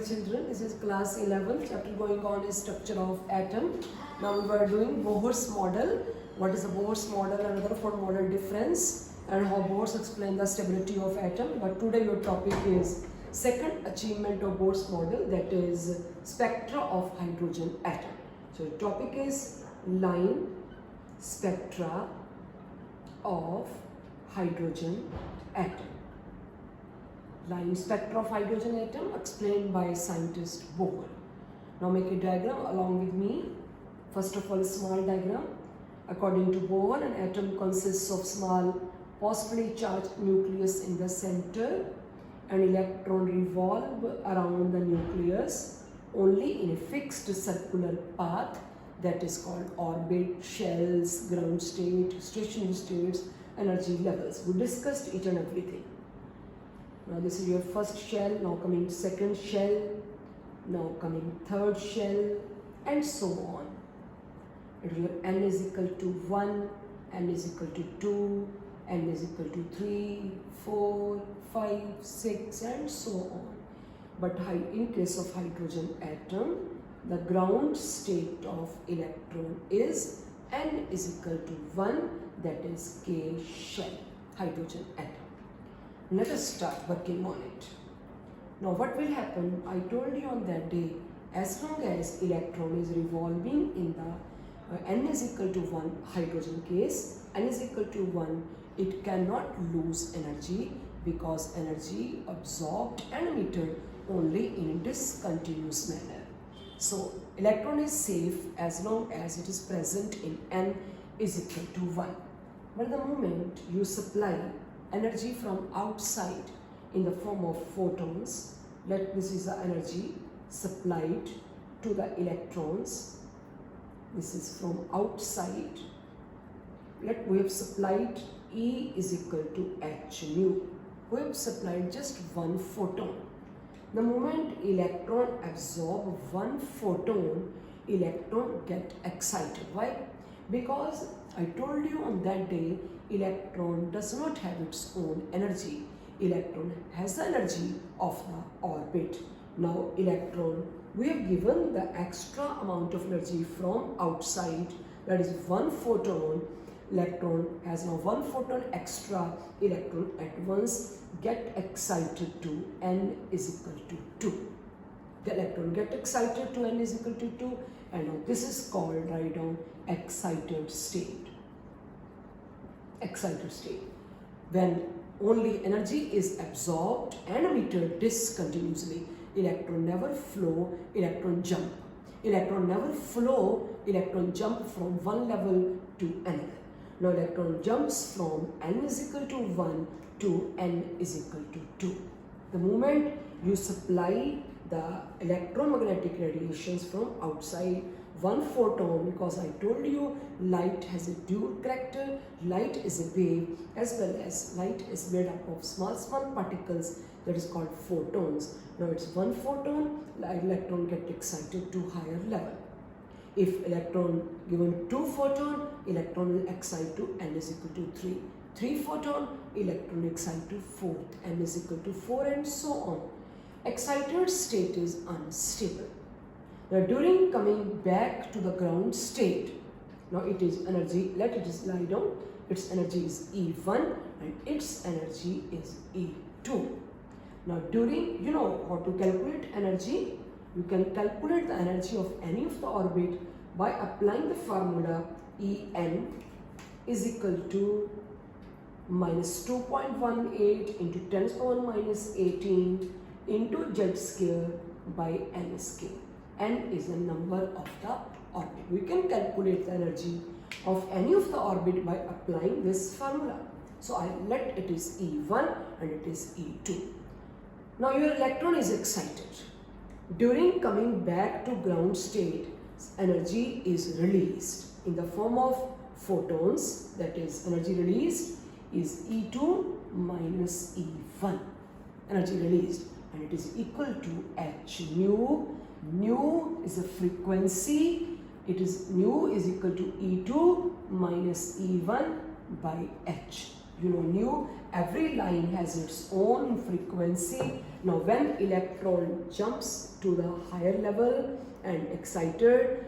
Children, this is class 11. Chapter going on is structure of atom. Now we were doing Bohr's model. What is the Bohr's model and Rutherford model difference, and how Bohr explained the stability of atom. But today your topic is second achievement of Bohr's model, that is spectra of hydrogen atom. So the topic is line spectra of hydrogen atom. Line spectra of hydrogen atom explained by scientist Bohr. Now make a diagram along with me. First of all, a small diagram. According to Bohr, an atom consists of small positively charged nucleus in the center. An electron revolve around the nucleus only in a fixed circular path, that is called orbit, shells, ground state, stationary states, energy levels. We discussed each and everything. Now this is your first shell, now coming second shell, now coming third shell, and so on. It will be n is equal to 1, n is equal to 2, n is equal to 3, 4, 5, 6, and so on. But in case of hydrogen atom, the ground state of electron is n is equal to 1, that is K shell, hydrogen atom. Let us start working on it. Now what will happen, I told you on that day, as long as electron is revolving in the n is equal to 1 hydrogen case, n is equal to 1, it cannot lose energy because energy absorbed and emitted only in a discontinuous manner. So electron is safe as long as it is present in n is equal to 1. But the moment you supply energy from outside in the form of photons, this is the energy supplied to the electrons. This is from outside. We have supplied E is equal to h nu. We have supplied just one photon. The moment electron absorb one photon, electron get excited. Why? Because I told you on that day, electron does not have its own energy. Electron has the energy of the orbit. Now electron, we have given the extra amount of energy from outside, that is one photon. Electron has now one photon extra. Electron at once get excited to n is equal to 2. The electron get excited to n is equal to 2, and now this is called, write down, excited state. Excited state. When only energy is absorbed and emitted discontinuously. Electron never flow, electron jump. Electron never flow, electron jump from one level to another. Now electron jumps from n is equal to 1 to n is equal to 2. The moment you supply the electromagnetic radiations from outside one photon, because I told you light has a dual character. Light is a wave, as well as light is made up of small particles, that is called photons. Now it's one photon, electron get excited to higher level. If electron given 2 photon, electron will excite to n is equal to 3. 3 photon, electron excite to 4, n is equal to 4, and so on. Excited state is unstable. Now during coming back to the ground state, now it is energy, let it is lie down, its energy is E1 and its energy is E2. Now during, you know how to calculate energy, you can calculate the energy of any of the orbit by applying the formula En is equal to minus 2.18 into 10 to the power minus 18 into z square by n square. N is the number of the orbit. We can calculate the energy of any of the orbit by applying this formula. So I let it is E1 and it is E2. Now your electron is excited. During coming back to ground state, energy is released in the form of photons, that is energy released is E2 minus E1. Energy released, and it is equal to h nu. Nu is a frequency. It is nu is equal to E2 minus E1 by h. You know, nu, every line has its own frequency Now when electron jumps to the higher level and excited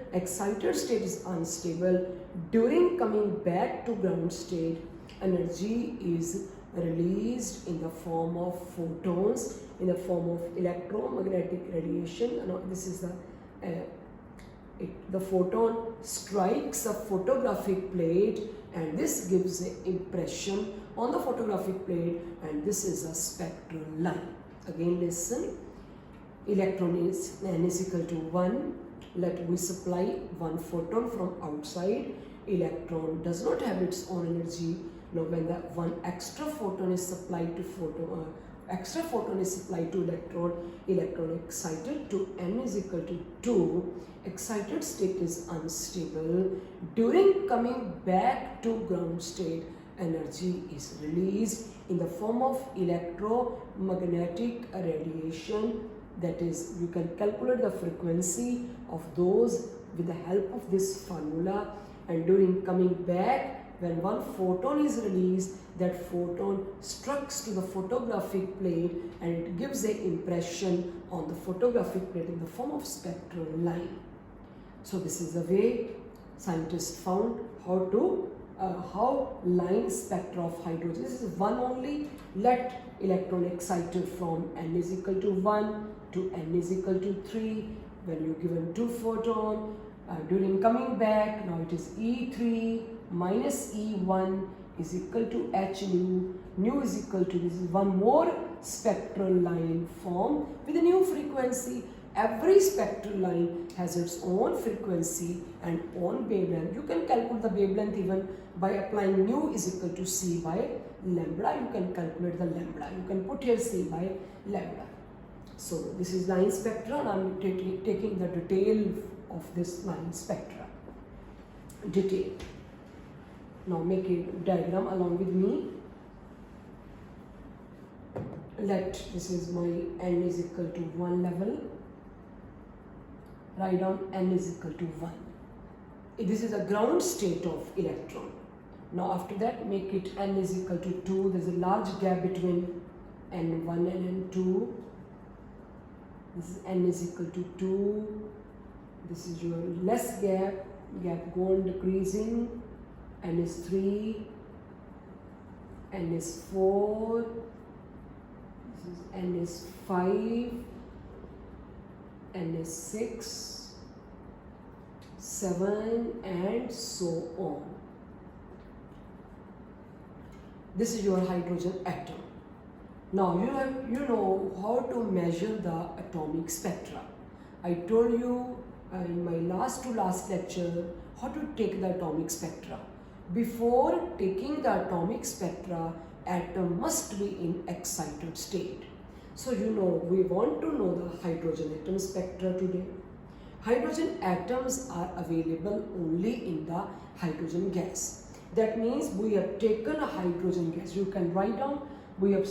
state is unstable, during coming back to ground state, energy is released in the form of photons, in the form of electromagnetic radiation. This is the photon strikes a photographic plate, and this gives an impression on the photographic plate, and this is a spectral line. Again listen, electron is n is equal to 1. Let we supply one photon from outside. Electron does not have its own energy. Now when the one extra photon is supplied to electron excited to n is equal to 2, excited state is unstable. During coming back to ground state, energy is released in the form of electromagnetic radiation. That is, you can calculate the frequency of those with the help of this formula. And during coming back, when one photon is released, that photon strikes to the photographic plate and it gives an impression on the photographic plate in the form of spectral line. So this is the way scientists found how line spectra of hydrogen. This is one only. Let electron excited from n is equal to 1 to n is equal to 3. When you given 2 photon, during coming back, now it is E3 minus E1 is equal to H nu. Nu is equal to, this is one more spectral line formed with a new frequency. Every spectral line has its own frequency and own wavelength. You can calculate the wavelength even by applying nu is equal to C by lambda. You can calculate the lambda. You can put here C by lambda. So this is line spectra, and I am taking the detail of this line spectra. Detail. Now make a diagram along with me. Let this is my n is equal to 1 level. Write down n is equal to 1. This is a ground state of electron. Now after that, make it n is equal to 2. There is a large gap between n1 and n2. This is n is equal to 2. This is your less gap go on decreasing. N is 3. N is 4. This is n is 5. N is 6, 7, and so on. This is your hydrogen atom. Now you know how to measure the atomic spectra. I told you in my last lecture how to take the atomic spectra. Before taking the atomic spectra, atom must be in excited state. So we want to know the hydrogen atom spectra today. Hydrogen atoms are available only in the hydrogen gas. That means we have taken a hydrogen gas. You can write down, we have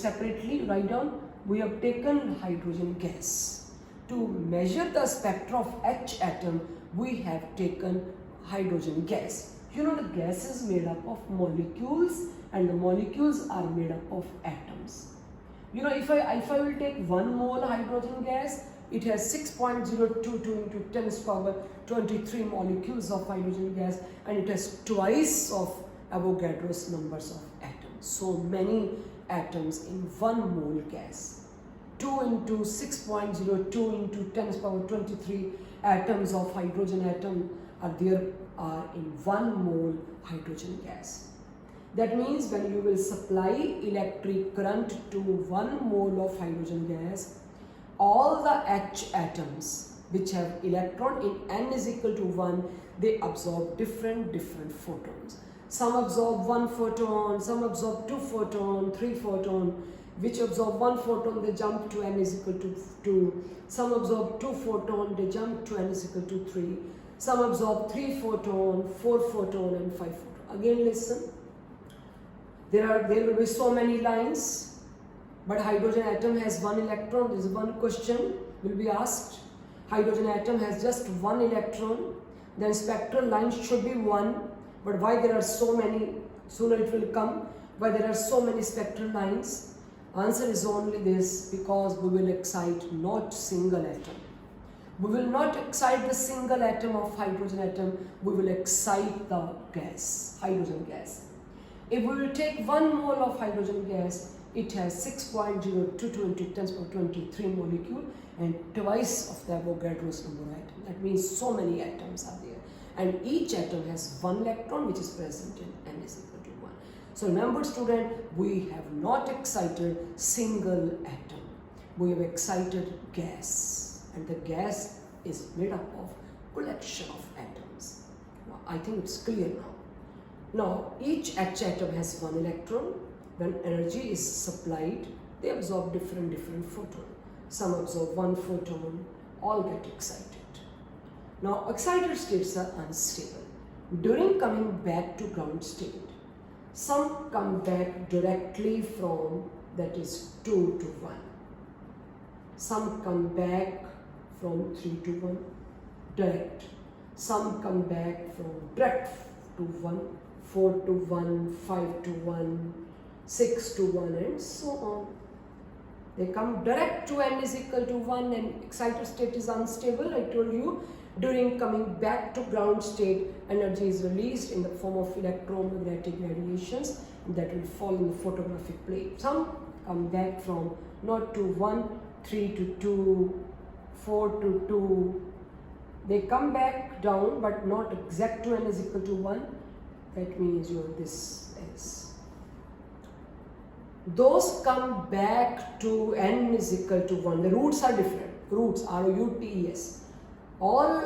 taken hydrogen gas. To measure the spectra of H atom, we have taken hydrogen gas. The gas is made up of molecules, and the molecules are made up of atoms. If I will take 1 mole hydrogen gas, it has 6.022 into 10 to the power 23 molecules of hydrogen gas, and it has twice of Avogadro's numbers of atoms. So many atoms in 1 mole gas. 2 into 6.02 into 10 to the power 23 atoms of hydrogen atom are in 1 mole hydrogen gas. That means when you will supply electric current to 1 mole of hydrogen gas, all the H atoms which have electron in n is equal to 1, they absorb different photons. Some absorb 1 photon, some absorb 2 photon, 3 photon. Which absorb 1 photon, they jump to n is equal to 2. Some absorb 2 photon, they jump to n is equal to 3. Some absorb 3 photon, 4 photon, and 5 photon. Again listen. There will be so many lines, but hydrogen atom has 1 electron. This is one question will be asked. Hydrogen atom has just 1 electron. Then spectral lines should be 1. But why there are so many? Sooner it will come. Why there are so many spectral lines? Answer is only this, because we will excite not single atom. We will not excite the single atom of hydrogen atom, we will excite the gas, hydrogen gas. If we will take 1 mole of hydrogen gas, it has 6.02 into 10 to the power 23 molecule and twice of the Avogadro's number of atoms. That means so many atoms are there. And each atom has 1 electron which is present in n is equal to 1. So remember student, we have not excited single atom. We have excited gas. And the gas is made up of collection of atoms. Now, I think it's clear now. Now, each H atom has 1 electron. When energy is supplied, they absorb different photons. Some absorb 1 photon, all get excited. Now, excited states are unstable. During coming back to ground state, some come back directly from, that is 2 to 1. Some come back from 3 to 1, direct. Some come back from direct to 1, 4 to 1, 5 to 1, 6 to 1 and so on. They come direct to n is equal to 1 and excited state is unstable. I told you, during coming back to ground state, energy is released in the form of electromagnetic radiations that will fall in the photographic plate. Some come back from not to 1, 3 to 2, 4 to 2. They come back down but not exact to n is equal to 1. That means this is. Those come back to n is equal to 1. The roots are different. Roots, R-O-U-T-E-S. All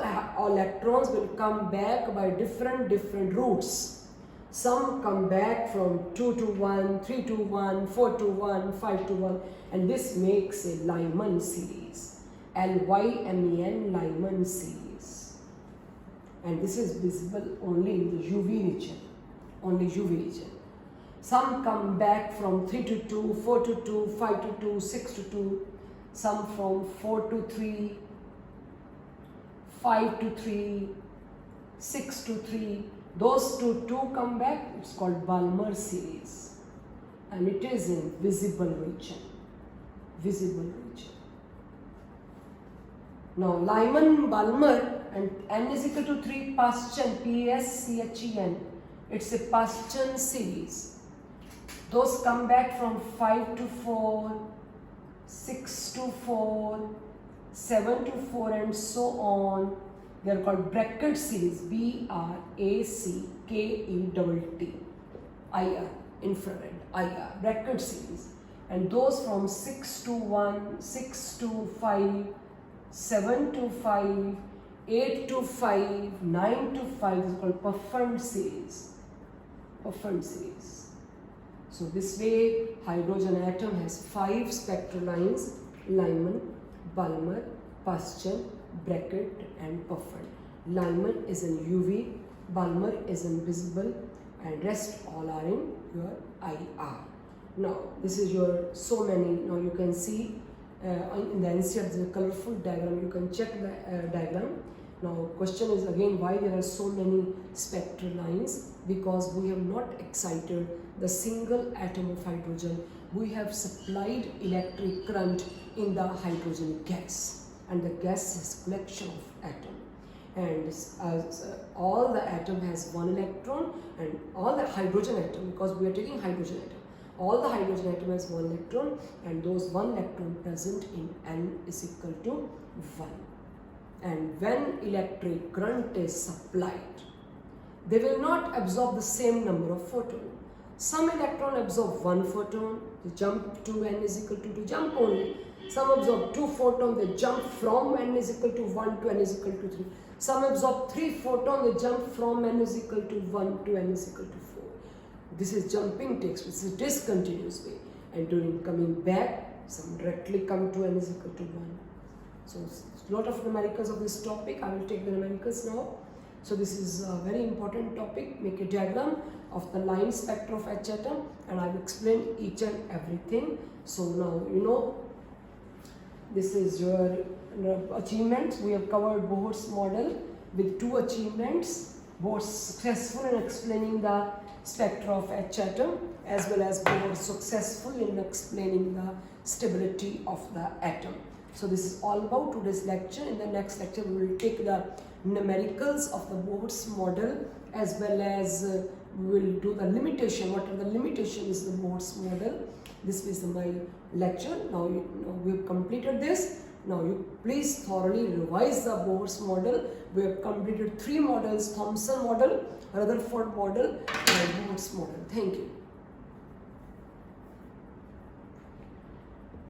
electrons will come back by different roots. Some come back from 2 to 1, 3 to 1, 4 to 1, 5 to 1, and this makes a Lyman series. L-Y-M-E-N, Lyman series. And this is visible only in the UV region. Only UV region. Some come back from 3 to 2, 4 to 2, 5 to 2, 6 to 2. Some from 4 to 3, 5 to 3, 6 to 3. Those two come back, it's called Balmer series. And it is in visible region. Visible region. Now Lyman, Balmer and n is equal to 3, Paschen, P-A-S-C-H-E-N. It's a Paschen series. Those come back from 5 to 4, 6 to 4, 7 to 4 and so on. They are called bracket series, B-R-A-C-K-E-T-T, IR, infrared, IR, bracket series. And those from 6 to 1, 6 to 5, 7 to 5, 8 to 5, 9 to 5 is called Puffin series. Puffin series. So this way, hydrogen atom has 5 spectral lines: Lyman, Balmer, Paschen, bracket and Puffin. Lyman is in UV, Balmer is in visible, and rest all are in your IR. Now this is your so many. Now you can see in the NCR there is a colorful diagram. You can check the diagram. Now question is again why there are so many spectral lines, because we have not excited the single atom of hydrogen. We have supplied electric current in the hydrogen gas, and the gas is collection of atom, and all the atom has 1 electron, and all the hydrogen atom, because we are taking hydrogen atom, all the hydrogen atom has 1 electron, and those 1 electron present in n is equal to 1. And when electric current is supplied, they will not absorb the same number of photons. Some electron absorb 1 photon, they jump to n is equal to 2, jump only. Some absorb 2 photons, they jump from n is equal to 1 to n is equal to 3. Some absorb 3 photons, they jump from n is equal to 1 to n is equal to 4. This is jumping takes, this is discontinuous way. And during coming back, some directly come to n is equal to 1. So a lot of numericals of this topic. I will take the numericals now. So this is a very important topic. Make a diagram of the line spectra of H atom, and I will explain each and everything. So now you know this is your achievements. We have covered Bohr's model with 2 achievements. Bohr successful in explaining the spectra of H atom, as well as Bohr successful in explaining the stability of the atom. So this is all about today's lecture. In the next lecture we will take the numericals of the Bohr's model, as well as we will do the limitation, what are the limitations of the Bohr's model. This is my lecture. Now we have completed this. Now you please thoroughly revise the Bohr's model. We have completed 3 models: Thomson model, Rutherford model and Bohr's model. Thank you.